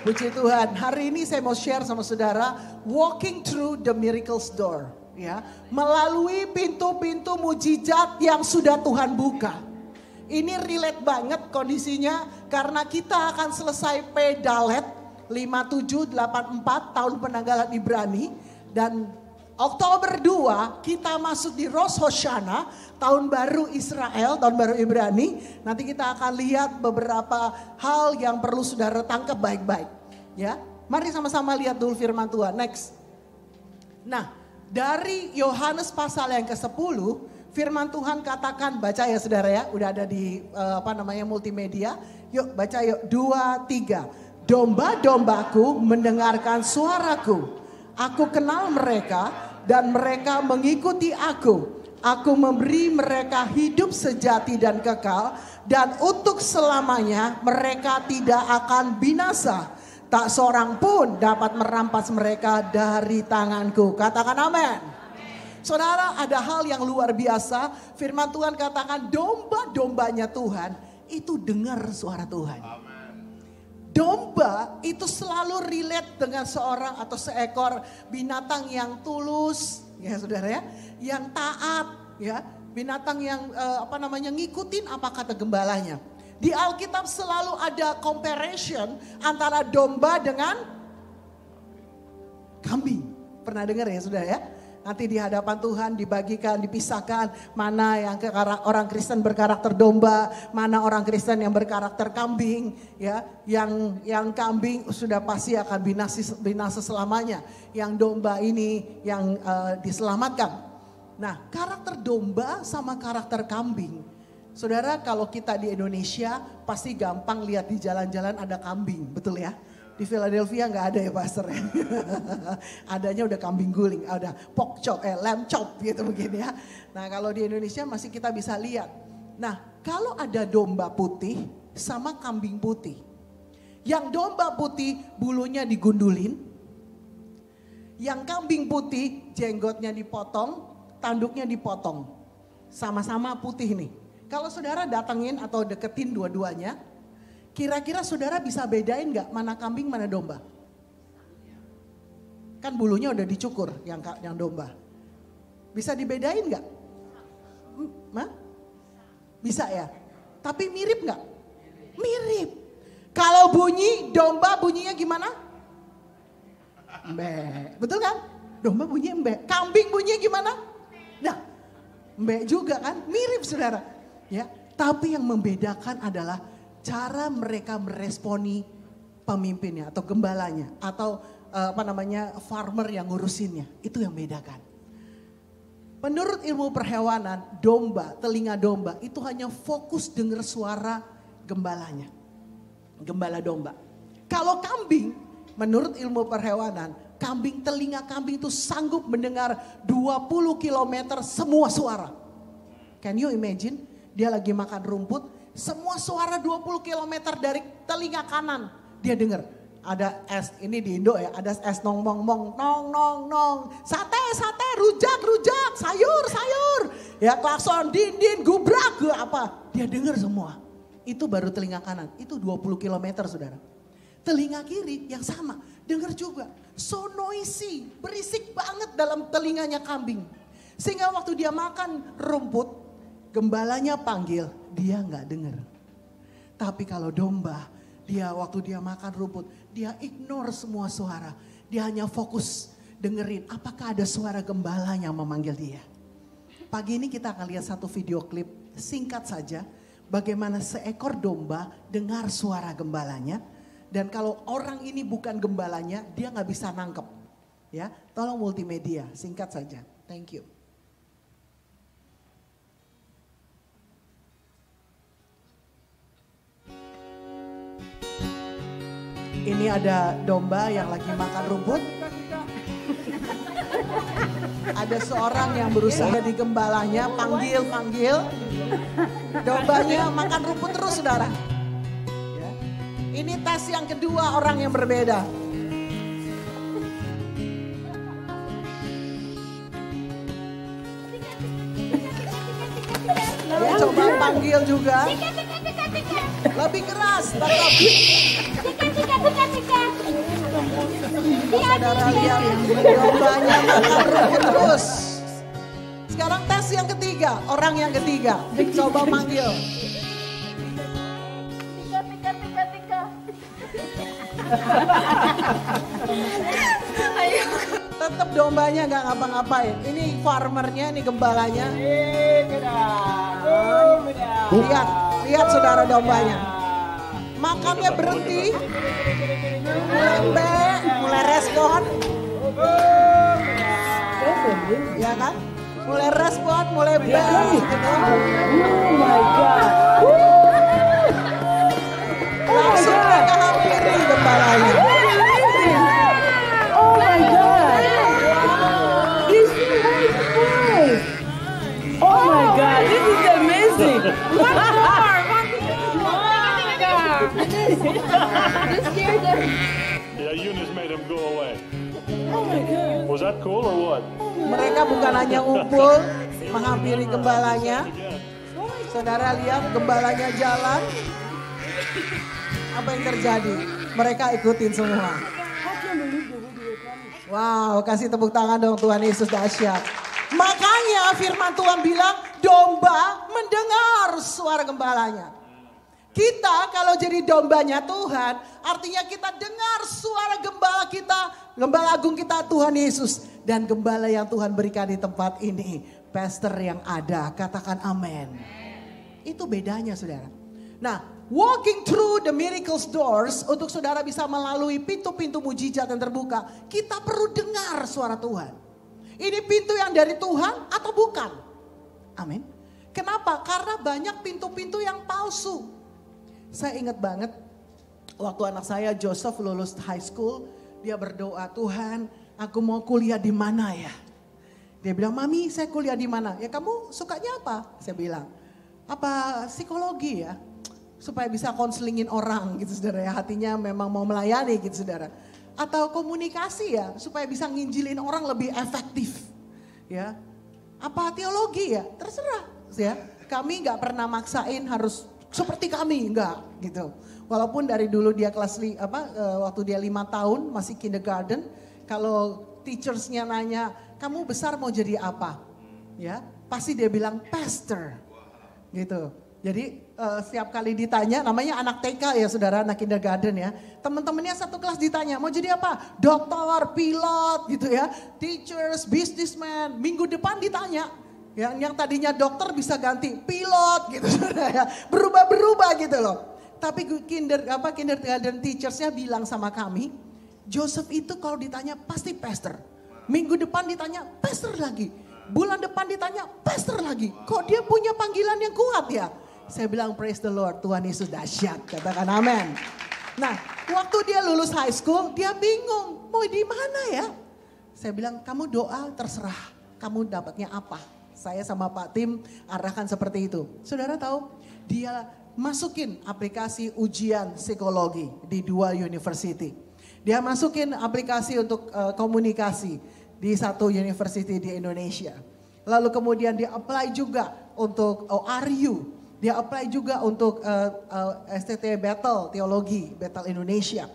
Puji Tuhan, hari ini saya mau share sama saudara, walking through the miracles door. Ya, melalui pintu-pintu mujizat yang sudah Tuhan buka. Ini relate banget kondisinya karena kita akan selesai Pedalet 5784 tahun penanggalan Ibrani. Dan Oktober 2 kita masuk di Rosh Hoshana, tahun baru Israel, tahun baru Ibrani. Nanti kita akan lihat beberapa hal yang perlu saudara tangkap baik-baik. Ya, mari sama-sama lihat dulu firman Tuhan. Next. Nah, dari Yohanes pasal yang ke-10, firman Tuhan katakan, baca ya saudara ya, udah ada di multimedia. Yuk baca yuk, 2, 3. Domba-dombaku mendengarkan suaraku. Aku kenal mereka dan mereka mengikuti aku. Aku memberi mereka hidup sejati dan kekal. Dan untuk selamanya mereka tidak akan binasa. Tak seorang pun dapat merampas mereka dari tanganku. Katakan amin. Saudara, ada hal yang luar biasa. Firman Tuhan katakan domba-dombanya Tuhan itu dengar suara Tuhan. Domba itu selalu relate dengan seorang atau seekor binatang yang tulus, ya saudara ya, yang taat, ya, binatang yang ngikutin apa kata gembalanya. Di Alkitab selalu ada comparison antara domba dengan kambing. Pernah dengar ya sudah ya? Nanti di hadapan Tuhan dibagikan, dipisahkan mana yang orang Kristen berkarakter domba, mana orang Kristen yang berkarakter kambing, ya. Yang kambing sudah pasti akan binasa selamanya. Yang domba ini yang diselamatkan. Nah, karakter domba sama karakter kambing. Saudara, kalau kita di Indonesia pasti gampang lihat di jalan-jalan ada kambing, betul ya? Di Philadelphia nggak ada ya pastor. Adanya udah kambing guling, ada pork chop, lamb chop gitu mungkin ya. Nah kalau di Indonesia masih kita bisa lihat. Nah kalau ada domba putih sama kambing putih. Yang domba putih bulunya digundulin. Yang kambing putih jenggotnya dipotong, tanduknya dipotong. Sama-sama putih nih. Kalau saudara datengin atau deketin dua-duanya, kira-kira saudara bisa bedain gak mana kambing mana domba? Kan bulunya udah dicukur yang domba. Bisa dibedain gak? Bisa ya? Tapi mirip gak? Mirip. Kalau bunyi domba bunyinya gimana? Mbe. Betul kan? Domba bunyinya mbe. Kambing bunyinya gimana? Nah, mbe juga kan? Mirip saudara. Ya, tapi yang membedakan adalah cara mereka meresponi pemimpinnya atau gembalanya atau farmer yang ngurusinnya. Itu yang bedakan. Menurut ilmu perhewanan, telinga domba itu hanya fokus dengar suara gembalanya. Gembala domba. Kalau kambing, menurut ilmu perhewanan, telinga kambing itu sanggup mendengar 20 km semua suara. Can you imagine? Dia lagi makan rumput, semua suara 20 km dari telinga kanan dia dengar. Ada es, ini di Indo ya, ada es nong mong mong, nong, sate, rujak, sayur. Ya klakson, din, gubrak, apa. Dia dengar semua. Itu baru telinga kanan, itu 20 km saudara. Telinga kiri yang sama, dengar juga. So noisy, berisik banget dalam telinganya kambing. Sehingga waktu dia makan rumput, gembalanya panggil, dia nggak dengar. Tapi kalau domba, waktu dia makan rumput, dia ignore semua suara. Dia hanya fokus dengerin apakah ada suara gembala yang memanggil dia. Pagi ini kita akan lihat satu video klip singkat saja. Bagaimana seekor domba dengar suara gembalanya. Dan kalau orang ini bukan gembalanya, dia nggak bisa nangkep. Ya, tolong multimedia, singkat saja. Thank you. Ini ada domba yang lagi makan rumput. Ada seorang yang berusaha di gembalanya, panggil. Dombanya makan rumput terus saudara. Ya. Ini tes yang kedua orang yang berbeda. Dia coba panggil juga. Lebih keras, tapi Saudara lihat dombanya makan rumput terus. Sekarang tes yang ketiga, orang yang ketiga. Coba manggil. Tetap dombanya gak ngapa-ngapain. Ini farmernya, ini gembalanya. Lihat saudara dombanya. Makannya berhenti. Mulai respon. Ya kan? Mulai respon, mulai gitu. Oh my God. Langsung mereka hampiri gembalanya. Oh my God. This is nice. Oh my God, this is amazing. One more. You scared them. Yeah, Eunice made him go away. Oh my God. Was that cool or what? Mereka bukan hanya ngumpul menghampiri gembalanya. Saudara lihat gembalanya jalan. Apa yang terjadi? Mereka ikutin semua. Wow, kasih tepuk tangan dong, Tuhan Yesus dahsyat. Makanya firman Tuhan bilang domba mendengar suara gembalanya. Kita kalau jadi dombanya Tuhan, artinya kita dengar suara gembala kita, gembala agung kita Tuhan Yesus. Dan gembala yang Tuhan berikan di tempat ini, pastor yang ada, katakan amin. Itu bedanya saudara. Nah, walking through the miracles doors, untuk saudara bisa melalui pintu-pintu mujizat yang terbuka, kita perlu dengar suara Tuhan. Ini pintu yang dari Tuhan atau bukan? Amin. Kenapa? Karena banyak pintu-pintu yang palsu. Saya ingat banget waktu anak saya Joseph lulus high school, dia berdoa, Tuhan aku mau kuliah di mana ya? Dia bilang, Mami saya kuliah di mana? Ya kamu sukanya apa? Saya bilang, apa psikologi ya? Supaya bisa konselingin orang gitu saudara ya, hatinya memang mau melayani gitu saudara. Atau komunikasi ya, supaya bisa nginjilin orang lebih efektif. Ya, apa teologi ya? Terserah ya. Kami nggak pernah maksain harus seperti kami, enggak gitu. Walaupun dari dulu dia waktu dia 5 tahun masih kindergarten, kalau teachersnya nanya, kamu besar mau jadi apa? Ya, pasti dia bilang pastor, gitu. Jadi setiap kali ditanya, namanya anak TK ya saudara, anak kindergarten ya. Teman-temannya satu kelas ditanya, mau jadi apa? Dokter, pilot gitu ya, teachers, businessman. Minggu depan ditanya. Ya, yang tadinya dokter bisa ganti pilot gitu saudara ya. Berubah-berubah gitu loh. Tapi kindergarten teachersnya bilang sama kami, Joseph itu kalau ditanya pasti pastor. Minggu depan ditanya pastor lagi. Bulan depan ditanya pastor lagi. Kok dia punya panggilan yang kuat ya? Saya bilang praise the Lord, Tuhan Yesus dahsyat. Katakan amin. Nah, waktu dia lulus high school, dia bingung mau di mana ya? Saya bilang kamu doa terserah. Kamu dapatnya apa? Saya sama Pak Tim arahkan seperti itu. Saudara tahu, dia masukin aplikasi ujian psikologi di Dual University. Dia masukin aplikasi untuk komunikasi di satu university di Indonesia. Lalu kemudian dia apply juga untuk ORU. Dia apply juga untuk STT Battle Teologi, Battle Indonesia.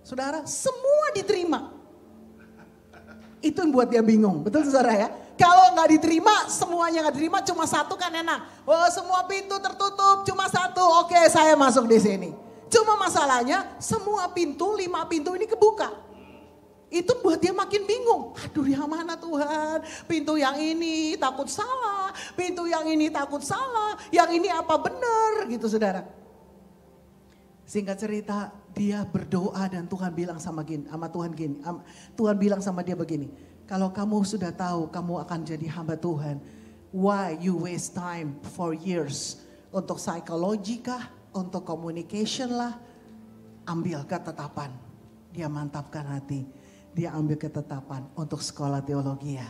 Saudara, semua diterima. Itu yang buat dia bingung, betul saudara ya? Kalau nggak diterima, semuanya nggak diterima, cuma satu kan enak. Oh semua pintu tertutup, cuma satu, oke saya masuk di sini. Cuma masalahnya semua pintu, 5 pintu ini kebuka. Itu buat dia makin bingung. Aduh yang mana Tuhan? Pintu yang ini takut salah, pintu yang ini takut salah, yang ini apa benar gitu saudara. Singkat cerita, dia berdoa dan Tuhan bilang sama Tuhan bilang sama dia begini. Kalau kamu sudah tahu kamu akan jadi hamba Tuhan, why you waste time for years? Untuk psikologi kah? Untuk communication lah? Ambil ketetapan. Dia mantapkan hati. Dia ambil ketetapan untuk sekolah teologi ya.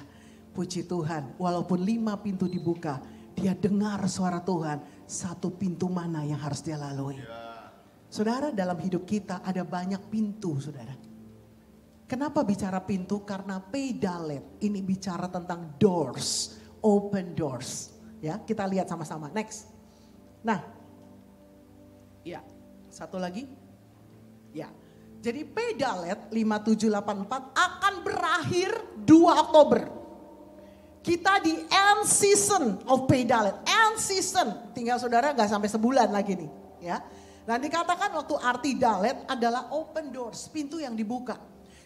Puji Tuhan, walaupun 5 pintu dibuka, dia dengar suara Tuhan. Satu pintu mana yang harus dia lalui. Saudara, dalam hidup kita ada banyak pintu saudara. Kenapa bicara pintu? Karena Peidalet ini bicara tentang doors, open doors. Ya, kita lihat sama-sama. Next. Nah, ya, satu lagi. Ya, Jadi Pedalet 5784 akan berakhir 2 Oktober. Kita di end season of Pedalet. End season. Tinggal saudara gak sampai sebulan lagi nih. Ya. Nah dikatakan waktu arti dalet adalah open doors. Pintu yang dibuka.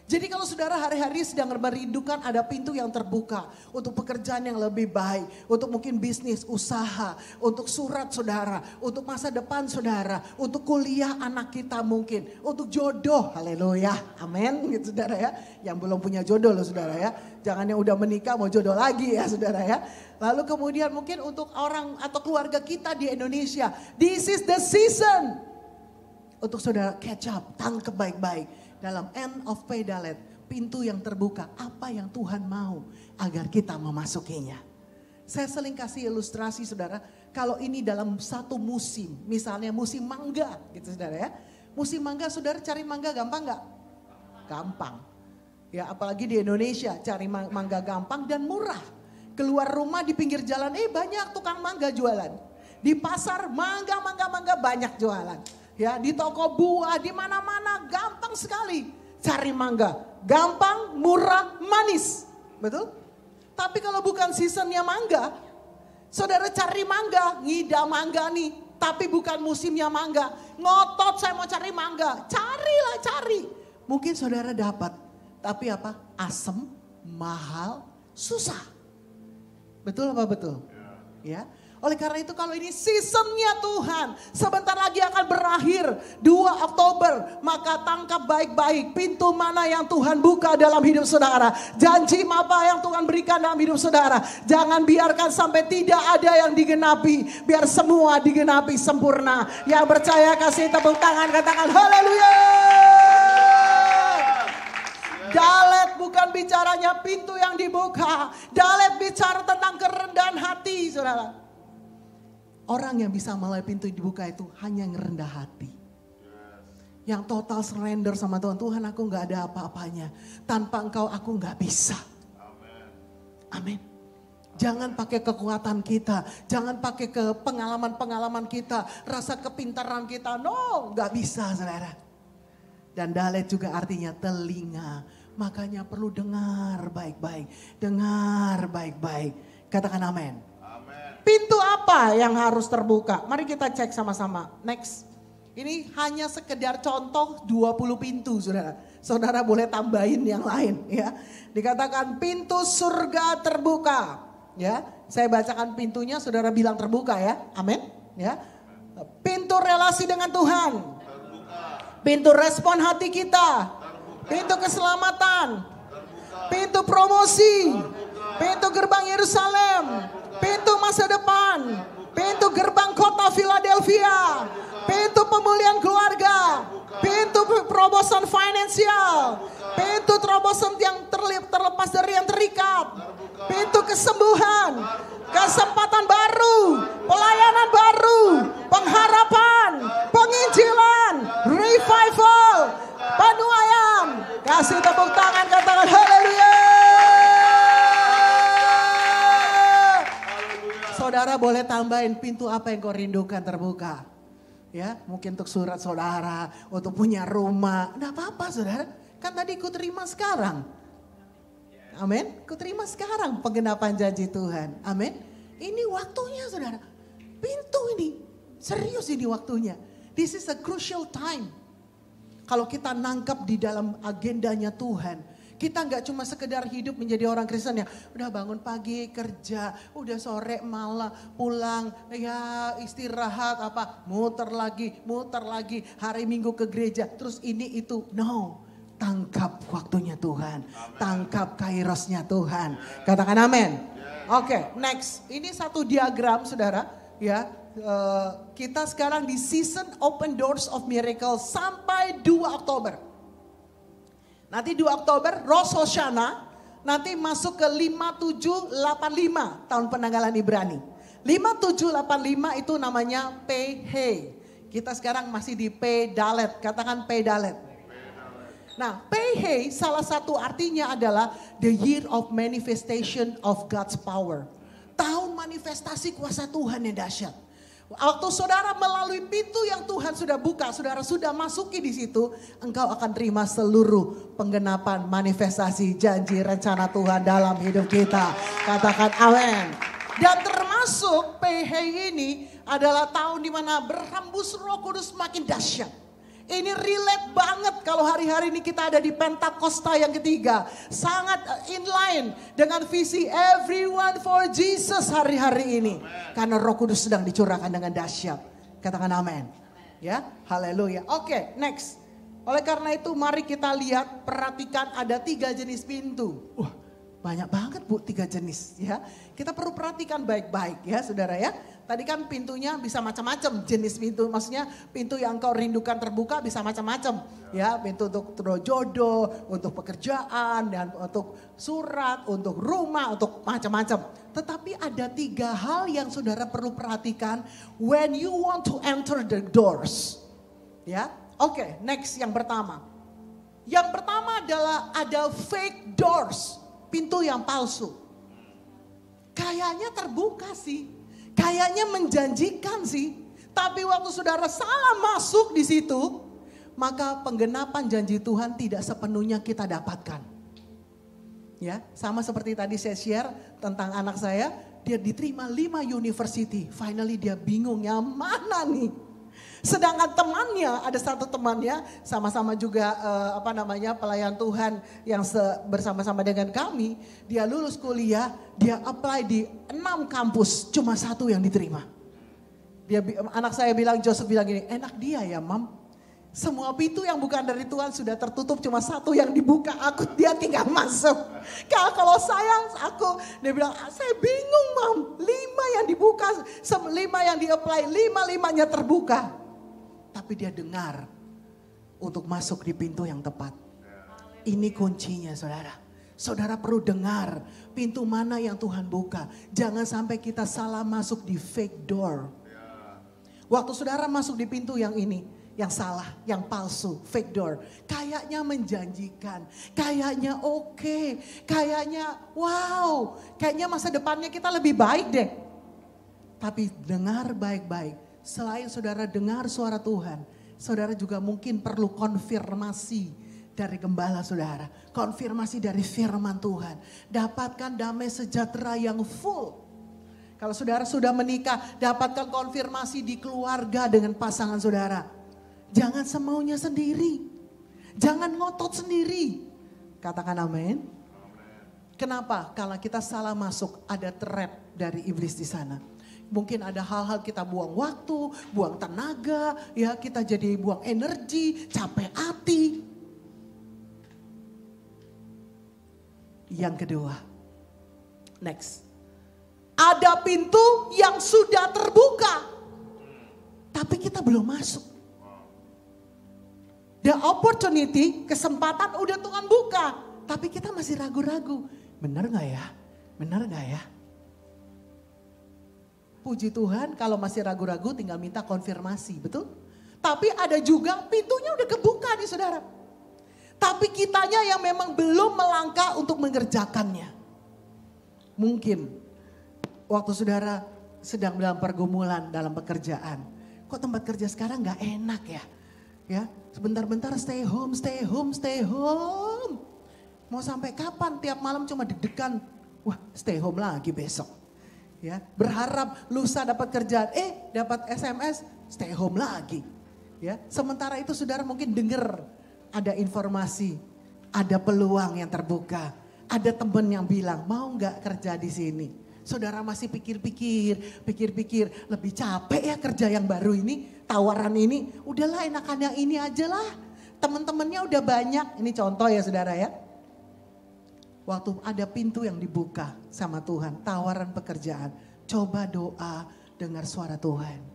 Jadi kalau saudara hari-hari sedang merindukan ada pintu yang terbuka. Untuk pekerjaan yang lebih baik. Untuk mungkin bisnis, usaha. Untuk surat saudara. Untuk masa depan saudara. Untuk kuliah anak kita mungkin. Untuk jodoh. Haleluya. Amin. Gitu saudara ya. Yang belum punya jodoh loh saudara ya. Jangan yang udah menikah mau jodoh lagi ya saudara ya. Lalu kemudian mungkin untuk orang atau keluarga kita di Indonesia. This is the season. Untuk saudara catch up. Tangkap baik-baik. Dalam end of Pedalet, pintu yang terbuka, apa yang Tuhan mau agar kita memasukinya. Saya sering kasih ilustrasi saudara, kalau ini dalam satu musim, misalnya musim mangga gitu saudara ya. Musim mangga saudara cari mangga gampang gak? Gampang. Ya apalagi di Indonesia cari mangga gampang dan murah. Keluar rumah di pinggir jalan, banyak tukang mangga jualan. Di pasar mangga banyak jualan. Ya, di toko buah, di mana-mana gampang sekali cari mangga. Gampang, murah, manis. Betul? Tapi kalau bukan seasonnya mangga, saudara cari mangga, ngidam mangga nih. Tapi bukan musimnya mangga. Ngotot saya mau cari mangga. Carilah, cari. Mungkin saudara dapat. Tapi apa? Asem, mahal, susah. Betul apa betul? Ya. Oleh karena itu kalau ini seasonnya Tuhan. Sebentar lagi akan berakhir 2 Oktober. Maka tangkap baik-baik pintu mana yang Tuhan buka dalam hidup saudara. Janji apa yang Tuhan berikan dalam hidup saudara. Jangan biarkan sampai tidak ada yang digenapi. Biar semua digenapi sempurna. Yang percaya kasih tepuk tangan, katakan haleluya. Dalet bukan bicaranya pintu yang dibuka. Dalet bicara tentang kerendahan hati saudara. Orang yang bisa melalui pintu dibuka itu hanya yang rendah hati. Yang total surrender sama Tuhan. Tuhan aku gak ada apa-apanya. Tanpa engkau aku gak bisa. Amin. Jangan pakai kekuatan kita. Jangan pakai pengalaman-pengalaman kita. Rasa kepintaran kita. No, gak bisa saudara. Dan dalet juga artinya telinga. Makanya perlu dengar baik-baik. Dengar baik-baik. Katakan amin. Pintu apa yang harus terbuka? Mari kita cek sama-sama. Next. Ini hanya sekedar contoh 20 pintu saudara. Saudara boleh tambahin yang lain ya. Dikatakan pintu surga terbuka. Ya, saya bacakan pintunya saudara bilang terbuka ya. Amin. Ya. Pintu relasi dengan Tuhan. Pintu respon hati kita. Pintu keselamatan. Pintu promosi. Pintu gerbang Yerusalem. Pintu masa depan, pintu gerbang kota Philadelphia, pintu pemulihan keluarga, pintu terobosan finansial, pintu terobosan yang terlepas dari yang terikat, pintu kesembuhan, kesempatan baru, pelayanan baru, pengharapan, penginjilan, revival, penuaian. Kasih tepuk tangan, katakan haleluya. Saudara boleh tambahin pintu apa yang kau rindukan terbuka. Ya, mungkin untuk surat saudara, untuk punya rumah. Enggak apa-apa saudara, kan tadi ku terima sekarang. Amin, ku terima sekarang penggenapan janji Tuhan. Amin, ini waktunya saudara. Pintu ini, serius ini waktunya. This is a crucial time. Kalau kita nangkap di dalam agendanya Tuhan. Kita nggak cuma sekedar hidup menjadi orang Kristen ya. Udah bangun pagi kerja, udah sore malam pulang, ya istirahat apa, muter lagi, hari Minggu ke gereja, terus ini itu. No, tangkap waktunya Tuhan, tangkap kairosnya Tuhan. Katakan amin. Oke, next. Ini satu diagram saudara, ya. Kita sekarang di season open doors of miracle sampai 2 Oktober. Nanti 2 Oktober Rosh Hashanah nanti masuk ke 5785 tahun penanggalan Ibrani. 5785 itu namanya PH. Kita sekarang masih di Pedalet, katakan Pedalet. Nah PH salah satu artinya adalah the year of manifestation of God's power. Tahun manifestasi kuasa Tuhan yang dahsyat. Waktu saudara melalui pintu yang Tuhan sudah buka, saudara sudah masuki di situ, engkau akan terima seluruh penggenapan manifestasi janji rencana Tuhan dalam hidup kita. Katakan amin. Dan termasuk PH ini adalah tahun di mana berhembus Roh Kudus makin dahsyat. Ini relate banget kalau hari-hari ini kita ada di Pentakosta yang ketiga. Sangat inline dengan visi everyone for Jesus hari-hari ini. Karena Roh Kudus sedang dicurahkan dengan dahsyat. Katakan amin. Ya, haleluya. Oke, next. Oleh karena itu mari kita lihat, perhatikan ada 3 jenis pintu. Banyak banget Bu 3 jenis ya. Kita perlu perhatikan baik-baik ya saudara ya. Tadi kan pintunya bisa macam-macam jenis pintu. Maksudnya pintu yang kau rindukan terbuka bisa macam-macam. Ya, pintu untuk jodoh, untuk pekerjaan, dan untuk surat, untuk rumah, untuk macam-macam. Tetapi ada 3 hal yang saudara perlu perhatikan when you want to enter the doors. Ya, oke, next yang pertama. Yang pertama adalah ada fake doors, pintu yang palsu. Kayaknya terbuka sih. Kayaknya menjanjikan sih, tapi waktu saudara salah masuk di situ, maka penggenapan janji Tuhan tidak sepenuhnya kita dapatkan. Ya, sama seperti tadi saya share tentang anak saya, dia diterima 5 university, finally dia bingung yang mana nih. Sedangkan temannya, ada satu temannya sama-sama juga pelayan Tuhan yang bersama-sama dengan kami. Dia lulus kuliah, dia apply di 6 kampus, cuma 1 yang diterima. Anak saya bilang, Joseph bilang gini, enak dia ya Mam. Semua pintu yang bukan dari Tuhan sudah tertutup, cuma 1 yang dibuka, dia tinggal masuk. Kalau dia bilang, saya bingung Mam, 5 yang dibuka, 5 yang di-apply, 5-5-nya terbuka. Tapi dia dengar untuk masuk di pintu yang tepat. Ini kuncinya saudara. Saudara perlu dengar pintu mana yang Tuhan buka. Jangan sampai kita salah masuk di fake door. Waktu saudara masuk di pintu yang ini, yang salah, yang palsu, fake door. Kayaknya menjanjikan, kayaknya oke, kayaknya wow, kayaknya masa depannya kita lebih baik deh. Tapi dengar baik-baik. Selain saudara dengar suara Tuhan, saudara juga mungkin perlu konfirmasi dari gembala saudara. Konfirmasi dari firman Tuhan. Dapatkan damai sejahtera yang full. Kalau saudara sudah menikah, dapatkan konfirmasi di keluarga dengan pasangan saudara. Jangan semaunya sendiri. Jangan ngotot sendiri. Katakan amin. Kenapa? Kalau kita salah masuk, ada trap dari iblis di sana. Mungkin ada hal-hal kita buang waktu, buang tenaga, ya kita jadi buang energi, capek hati. Yang kedua, next. Ada pintu yang sudah terbuka, tapi kita belum masuk. The opportunity, kesempatan udah Tuhan buka, tapi kita masih ragu-ragu. Benar gak ya? Benar gak ya? Puji Tuhan kalau masih ragu-ragu tinggal minta konfirmasi, betul? Tapi ada juga pintunya udah kebuka nih saudara. Tapi kitanya yang memang belum melangkah untuk mengerjakannya. Mungkin waktu saudara sedang dalam pergumulan dalam pekerjaan. Kok tempat kerja sekarang gak enak ya? Ya, sebentar-bentar stay home. Mau sampai kapan tiap malam cuma deg-degan. Wah, stay home lagi besok. Ya, berharap lusa dapat kerjaan, dapat SMS, stay home lagi. Ya, sementara itu saudara mungkin dengar ada informasi, ada peluang yang terbuka, ada teman yang bilang mau nggak kerja di sini. Saudara masih pikir-pikir, lebih capek ya kerja yang baru ini, tawaran ini, udahlah enakan yang ini aja lah. Teman-temannya udah banyak, ini contoh ya saudara ya. Waktu ada pintu yang dibuka sama Tuhan, tawaran pekerjaan, coba doa, dengar suara Tuhan.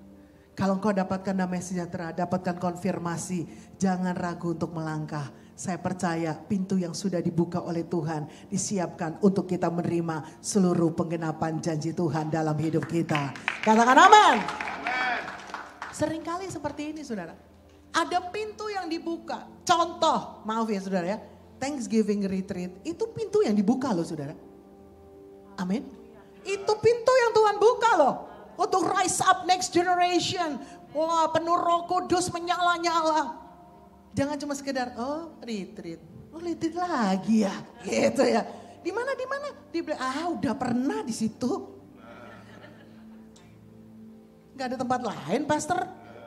Kalau engkau dapatkan damai sejahtera, dapatkan konfirmasi, jangan ragu untuk melangkah. Saya percaya pintu yang sudah dibuka oleh Tuhan disiapkan untuk kita menerima seluruh penggenapan janji Tuhan dalam hidup kita. Katakan amin. Seringkali seperti ini saudara. Ada pintu yang dibuka, contoh, maaf ya saudara ya. Thanksgiving retreat, itu pintu yang dibuka loh saudara. Amin. Itu pintu yang Tuhan buka loh. untuk rise up next generation. Wah, penuh Roh Kudus menyala-nyala. Jangan cuma sekedar, oh retreat. Oh retreat lagi ya, gitu ya. Di mana? Udah pernah di situ. Gak ada tempat lain, pastor,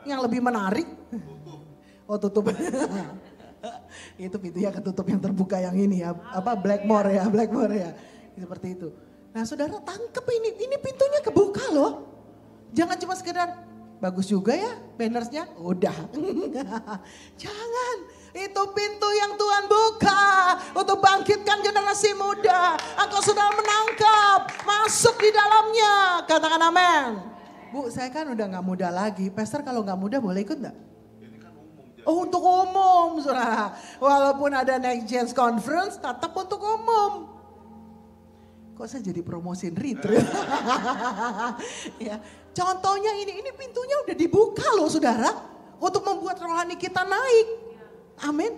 yang lebih menarik. Oh tutup. Itu pintunya ketutup, yang terbuka yang ini ya. Blackmore ya. Seperti itu. Nah saudara tangkep ini pintunya kebuka loh. Jangan cuma sekedar, bagus juga ya bannersnya, udah. Jangan, itu pintu yang Tuhan buka untuk bangkitkan generasi muda. Engkau sudah menangkap, masuk di dalamnya. Katakan amin. Bu, saya kan udah gak muda lagi. Pastor kalau gak muda boleh ikut gak? Oh untuk umum, saudara. Walaupun ada Next Gen Conference, tetap untuk umum. Kok saya jadi promosiin retreat? Ya, contohnya ini pintunya udah dibuka loh saudara. Untuk membuat rohani kita naik. Amin.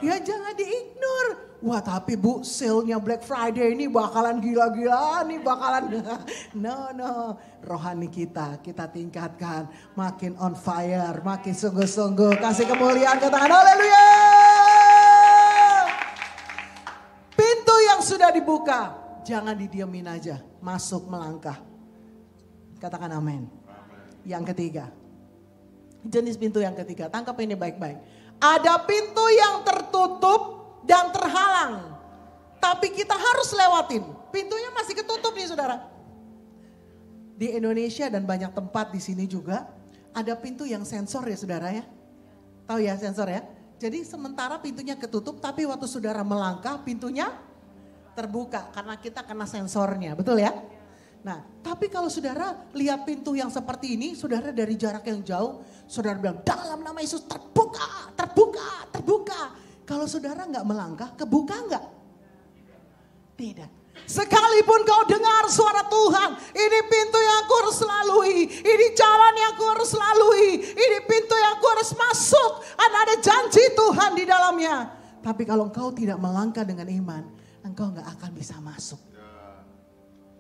Ya jangan di-ignore. Wah tapi Bu, sale-nya Black Friday ini bakalan gila-gila nih, bakalan. No. Rohani kita tingkatkan. Makin on fire, makin sungguh-sungguh. Kasih kemuliaan, katakan haleluya. Pintu yang sudah dibuka, jangan didiemin aja. Masuk melangkah. Katakan amin. Yang ketiga. Jenis pintu yang ketiga, tangkap ini baik-baik. Ada pintu yang tertutup dan terhalang. Tapi kita harus lewatin. Pintunya masih ketutup nih saudara. Di Indonesia dan banyak tempat di sini juga ada pintu yang sensor ya saudara ya. Tahu ya sensor ya. Jadi sementara pintunya ketutup tapi waktu saudara melangkah pintunya terbuka. Karena kita kena sensornya, betul ya? Nah tapi kalau saudara lihat pintu yang seperti ini, saudara dari jarak yang jauh, saudara bilang dalam nama Yesus terbuka. Kalau saudara nggak melangkah, kebuka nggak? Tidak. Sekalipun kau dengar suara Tuhan, ini pintu yang aku harus lalui, ini jalan yang aku harus lalui, ini pintu yang aku harus masuk, ada janji Tuhan di dalamnya. Tapi kalau engkau tidak melangkah dengan iman, engkau nggak akan bisa masuk.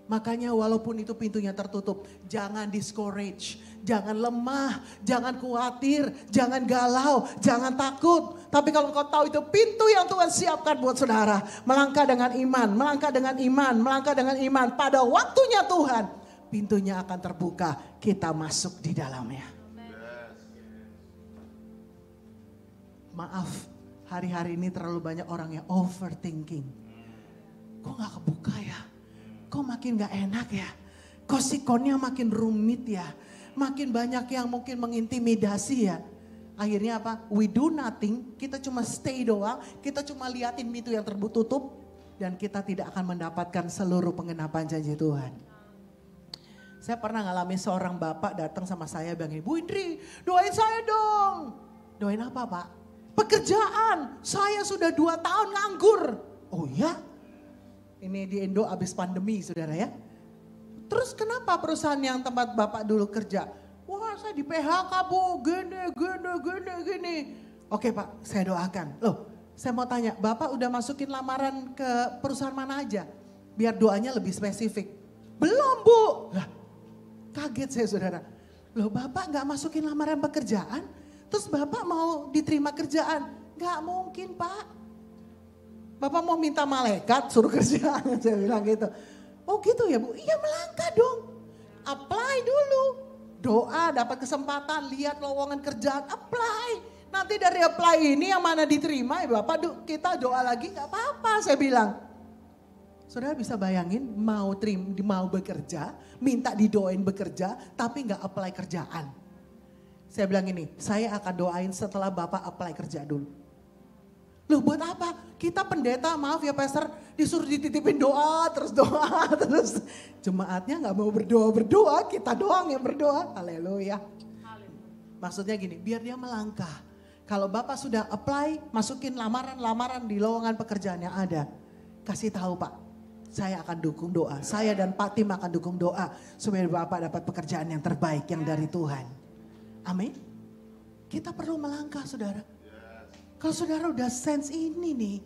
Makanya walaupun itu pintunya tertutup, jangan discourage, jangan lemah, jangan khawatir, jangan galau, jangan takut. Tapi kalau engkau tahu itu pintu yang Tuhan siapkan buat saudara, melangkah dengan iman, pada waktunya Tuhan, pintunya akan terbuka, kita masuk di dalamnya. Maaf, hari-hari ini terlalu banyak orang yang overthinking. Kok gak kebuka ya? Kok makin gak enak ya? Kok sikonnya makin rumit ya? Makin banyak yang mungkin mengintimidasi ya? Akhirnya apa? We do nothing, kita cuma stay doang, kita cuma liatin pintu yang tertutup. Dan kita tidak akan mendapatkan seluruh pengenapan janji Tuhan. Saya pernah ngalamin seorang bapak datang sama saya bilang, Bu Indri doain saya dong. Doain apa Pak? Pekerjaan, saya sudah 2 tahun nganggur. Oh ya? Ini di Indo abis pandemi saudara ya. Terus kenapa perusahaan yang tempat Bapak dulu kerja? Wah saya di PHK Bu, gini. Oke Pak, saya doakan. Loh, saya mau tanya, Bapak udah masukin lamaran ke perusahaan mana aja? Biar doanya lebih spesifik. Belum Bu. Lah, kaget saya saudara. Loh Bapak gak masukin lamaran pekerjaan? Terus Bapak mau diterima kerjaan? Gak mungkin Pak. Bapak mau minta malaikat suruh kerja, saya bilang gitu. Oh gitu ya Bu, iya melangkah dong. Apply dulu. Doa dapat kesempatan, lihat lowongan kerjaan, apply. Nanti dari apply ini yang mana diterima ya Bapak kita doa lagi gak apa-apa saya bilang. Saudara bisa bayangin mau bekerja, minta didoain bekerja tapi gak apply kerjaan. Saya bilang ini, saya akan doain setelah Bapak apply kerja dulu. Loh buat apa? Kita pendeta maaf ya pastor disuruh dititipin doa terus. Jemaatnya gak mau berdoa, kita doang yang berdoa. Haleluya. Maksudnya gini, biar dia melangkah. Kalau Bapak sudah apply, masukin lamaran di lowongan pekerjaan yang ada. Kasih tahu Pak, saya akan dukung doa. Saya dan Pak Tim akan dukung doa supaya Bapak dapat pekerjaan yang terbaik yang dari Tuhan. Amin. Kita perlu melangkah saudara. Kalau saudara udah sense ini nih,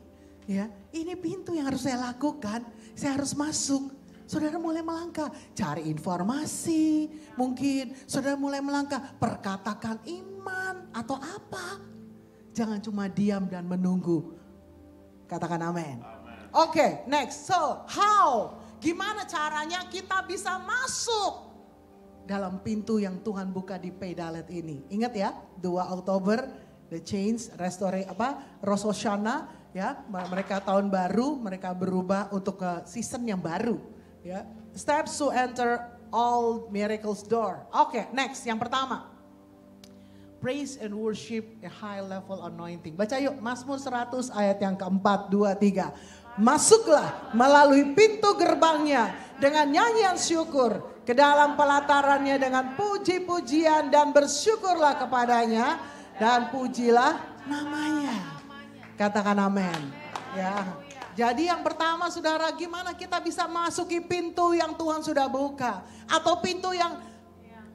ya, ini pintu yang harus saya lakukan, saya harus masuk. saudara mulai melangkah, cari informasi, mungkin saudara mulai melangkah, perkatakan iman atau apa. Jangan cuma diam dan menunggu. Katakan amin. Oke, next. So, how? Gimana caranya kita bisa masuk dalam pintu yang Tuhan buka di Paydalet ini? Ingat ya, 2 Oktober, the change, Rosh Hashanah, ya, mereka tahun baru, mereka berubah untuk ke season yang baru, ya. Steps to enter all miracles door. Oke, next, yang pertama. Praise and worship a high level anointing. Baca yuk, Mazmur 100 ayat yang keempat, 2, 3. Masuklah melalui pintu gerbangnya dengan nyanyian syukur. Ke dalam pelatarannya dengan puji-pujian dan bersyukurlah kepadanya. Dan pujilah namanya. Katakan amin. Ya. Jadi yang pertama saudara, gimana kita bisa masuki pintu yang Tuhan sudah buka. Atau pintu yang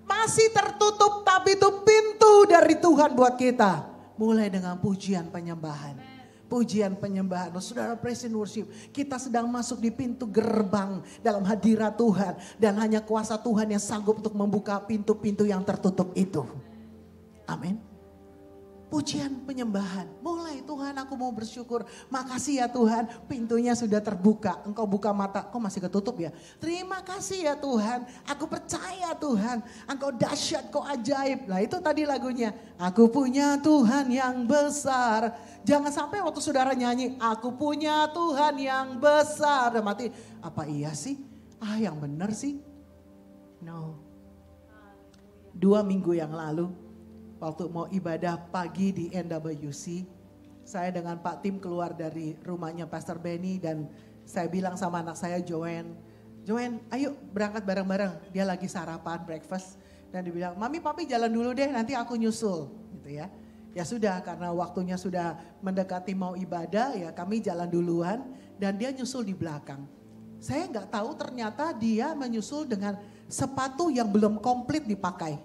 masih tertutup tapi itu pintu dari Tuhan buat kita. Mulai dengan pujian penyembahan. Pujian penyembahan. Saudara, praise and worship. Kita sedang masuk di pintu gerbang dalam hadirat Tuhan. Dan hanya kuasa Tuhan yang sanggup untuk membuka pintu-pintu yang tertutup itu. Amin. Pujian penyembahan. Mulai, Tuhan aku mau bersyukur. Makasih ya Tuhan, pintunya sudah terbuka. Engkau buka mata, kok masih ketutup ya? Terima kasih ya Tuhan, aku percaya Tuhan. Engkau dahsyat, kau ajaib. Nah itu tadi lagunya. Aku punya Tuhan yang besar. Jangan sampai waktu saudara nyanyi, aku punya Tuhan yang besar. Dan mati, apa iya sih? Yang benar sih? No. 2 minggu yang lalu, waktu mau ibadah pagi di NWC, saya dengan Pak Tim keluar dari rumahnya Pastor Benny dan saya bilang sama anak saya Joanne, ayo berangkat bareng-bareng. Dia lagi sarapan, breakfast. Dan dia bilang, Mami Papi jalan dulu deh, nanti aku nyusul. Gitu ya. Ya sudah, karena waktunya sudah mendekati mau ibadah, ya kami jalan duluan. Dan dia nyusul di belakang. Saya nggak tahu ternyata dia menyusul dengan sepatu yang belum komplit dipakai.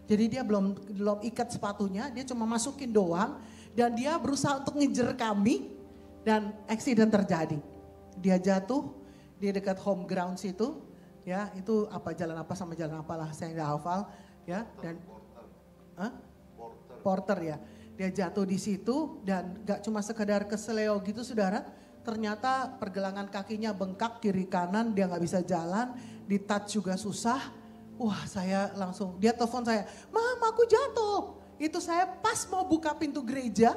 Jadi dia belum ikat sepatunya, dia cuma masukin doang. Dan dia berusaha untuk ngejar kami dan accident terjadi. Dia jatuh di dekat home ground situ. Ya itu apa jalan apa sama jalan apalah saya nggak hafal. Ya dan Porter ya. Dia jatuh di situ dan gak cuma sekedar keseleo gitu saudara. Ternyata pergelangan kakinya bengkak kiri kanan, dia gak bisa jalan. Di touch juga susah. Wah saya langsung, dia telepon saya, Mam aku jatuh. Itu saya pas mau buka pintu gereja.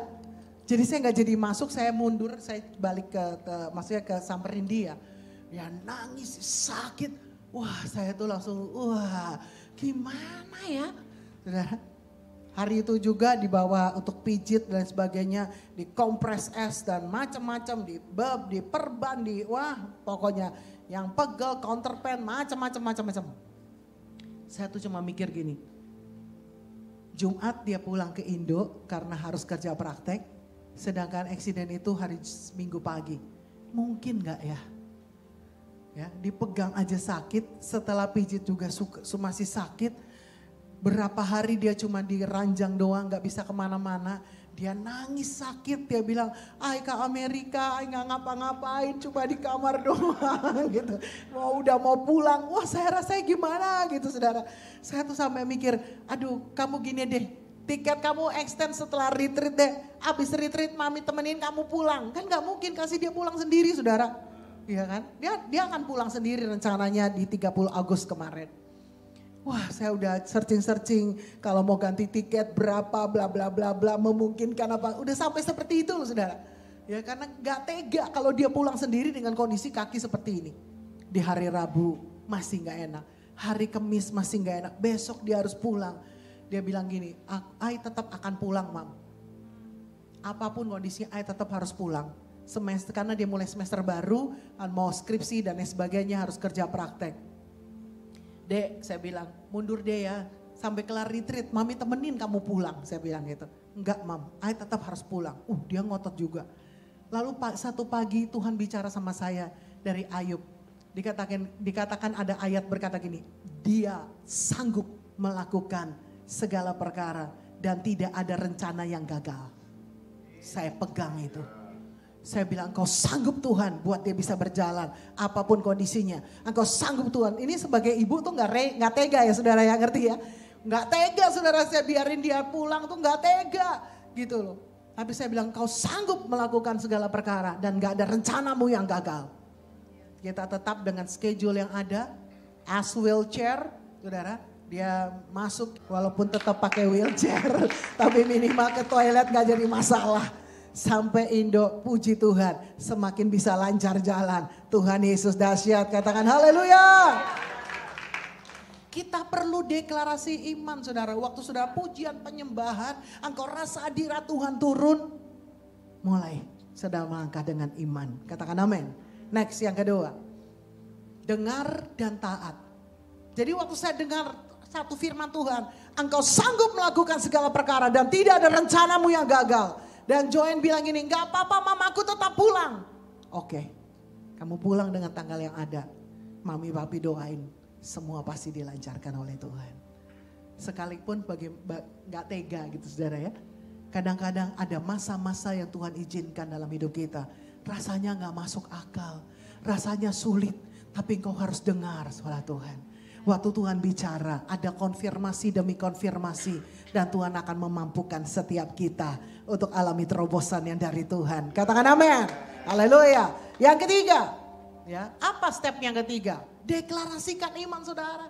Jadi saya gak jadi masuk, saya mundur, saya balik maksudnya ke samperin dia. Dia nangis, sakit. Wah saya tuh langsung, wah gimana ya saudara. Hari itu juga dibawa untuk pijit dan sebagainya, dikompres es dan macam-macam, diperban, wah pokoknya yang pegel, counterpan, macam-macam. Saya tuh cuma mikir gini, Jumat dia pulang ke Indo karena harus kerja praktek, sedangkan eksiden itu hari Minggu pagi. Mungkin gak ya? Ya, dipegang aja sakit, setelah pijit juga masih sakit. Berapa hari dia cuma di ranjang doang, gak bisa kemana-mana. Dia nangis sakit, dia bilang, ay ke Amerika, ay gak ngapa-ngapain, cuma di kamar doang gitu. Udah mau pulang, wah saya rasanya gimana gitu saudara. Saya tuh sampai mikir, aduh kamu gini deh, tiket kamu extend setelah retreat deh. Abis retreat mami temenin kamu pulang, kan gak mungkin kasih dia pulang sendiri saudara. Iya kan, dia akan pulang sendiri rencananya di 30 Agustus kemarin. Wah saya udah searching kalau mau ganti tiket berapa bla bla bla bla memungkinkan apa. Udah sampai seperti itu loh saudara. Ya karena gak tega kalau dia pulang sendiri dengan kondisi kaki seperti ini. Di hari Rabu masih gak enak. Hari Kamis masih gak enak. Besok dia harus pulang. Dia bilang gini, Ai tetap akan pulang Mam. Apapun kondisinya Ai tetap harus pulang. Semester karena dia mulai semester baru. Mau skripsi dan sebagainya harus kerja praktek. Dek, saya bilang, mundur deh ya, sampai kelar retreat, mami temenin kamu pulang, saya bilang gitu. Enggak Mam, Ai tetap harus pulang. Dia ngotot juga. Lalu satu pagi Tuhan bicara sama saya dari Ayub. Dikatakan ada ayat berkata gini, dia sanggup melakukan segala perkara dan tidak ada rencana yang gagal. Saya pegang itu. Saya bilang engkau sanggup Tuhan buat dia bisa berjalan apapun kondisinya. Engkau sanggup Tuhan. Ini sebagai ibu tuh nggak tega ya saudara ya, ngerti ya? Nggak tega saudara, saya biarin dia pulang tuh nggak tega gitu loh. Tapi saya bilang engkau sanggup melakukan segala perkara dan nggak ada rencanamu yang gagal. Kita tetap dengan schedule yang ada, as wheelchair saudara. Dia masuk walaupun tetap pakai wheelchair, tapi minimal ke toilet nggak jadi masalah. Sampai Indo, puji Tuhan, semakin bisa lancar jalan. Tuhan Yesus dahsyat, katakan haleluya. Kita perlu deklarasi iman saudara. Waktu saudara pujian penyembahan, engkau rasa hadirat Tuhan turun. Mulai saudara melangkah dengan iman. Katakan amin. Next yang kedua. Dengar dan taat. Jadi waktu saya dengar satu firman Tuhan. Engkau sanggup melakukan segala perkara dan tidak ada rencanamu yang gagal. Dan Joanne bilang gini, gak apa-apa mamaku tetap pulang. Oke, kamu pulang dengan tanggal yang ada. Mami papi doain, semua pasti dilancarkan oleh Tuhan. Sekalipun gak tega gitu saudara ya. Kadang-kadang ada masa-masa yang Tuhan izinkan dalam hidup kita. Rasanya gak masuk akal, rasanya sulit. Tapi engkau harus dengar suara Tuhan. Waktu Tuhan bicara, ada konfirmasi demi konfirmasi. Dan Tuhan akan memampukan setiap kita untuk alami terobosan yang dari Tuhan. Katakan amin. Haleluya. Yang ketiga, ya, apa step yang ketiga? Deklarasikan iman saudara.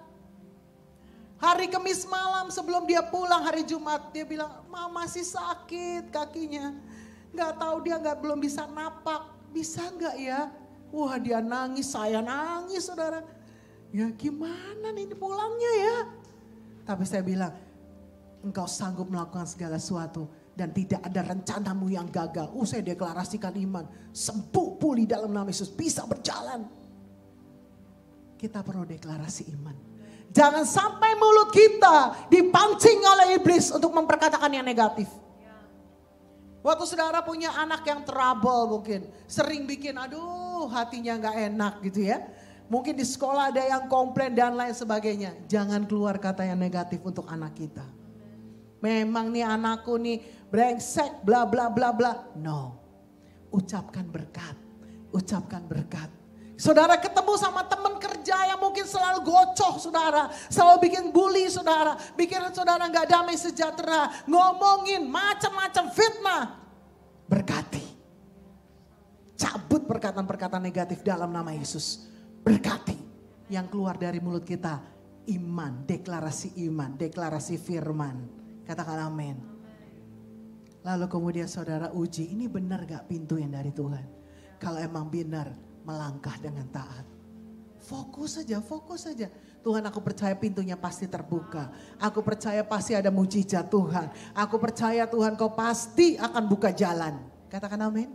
Hari Kamis malam sebelum dia pulang hari Jumat, dia bilang, "Mama masih sakit kakinya. Gak tahu dia belum bisa napak. Bisa gak ya?" Wah, dia nangis, saya nangis saudara. Ya gimana nih pulangnya ya? Tapi saya bilang, engkau sanggup melakukan segala sesuatu. Dan tidak ada rencanamu yang gagal. Saya deklarasikan iman. Sembuh pulih dalam nama Yesus. Bisa berjalan. Kita perlu deklarasi iman. Jangan sampai mulut kita dipancing oleh iblis untuk memperkatakan yang negatif. Waktu saudara punya anak yang trouble mungkin. Sering bikin aduh hatinya gak enak gitu ya. Mungkin di sekolah ada yang komplain dan lain sebagainya. Jangan keluar kata yang negatif untuk anak kita. Memang nih anakku nih brengsek bla bla bla bla. No. Ucapkan berkat. Ucapkan berkat. Saudara ketemu sama teman kerja yang mungkin selalu gocoh saudara. Selalu bikin bully saudara. Bikin saudara gak damai sejahtera. Ngomongin macam-macam fitnah. Berkati. Cabut perkataan-perkataan negatif dalam nama Yesus. Berkati. Yang keluar dari mulut kita iman, deklarasi iman, deklarasi firman. Katakan amin. Lalu kemudian saudara uji, ini benar gak pintu yang dari Tuhan? Kalau emang benar, melangkah dengan taat. Fokus saja, fokus saja. Tuhan, aku percaya pintunya pasti terbuka. Aku percaya pasti ada mujizat Tuhan. Aku percaya Tuhan kau pasti akan buka jalan. Katakan amin.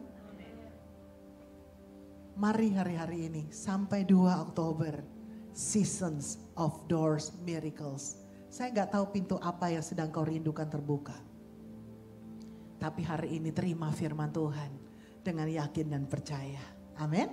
Mari hari-hari ini sampai 2 Oktober. Seasons of Doors Miracles. Saya gak tahu pintu apa yang sedang kau rindukan terbuka. Tapi hari ini terima firman Tuhan dengan yakin dan percaya. Amin.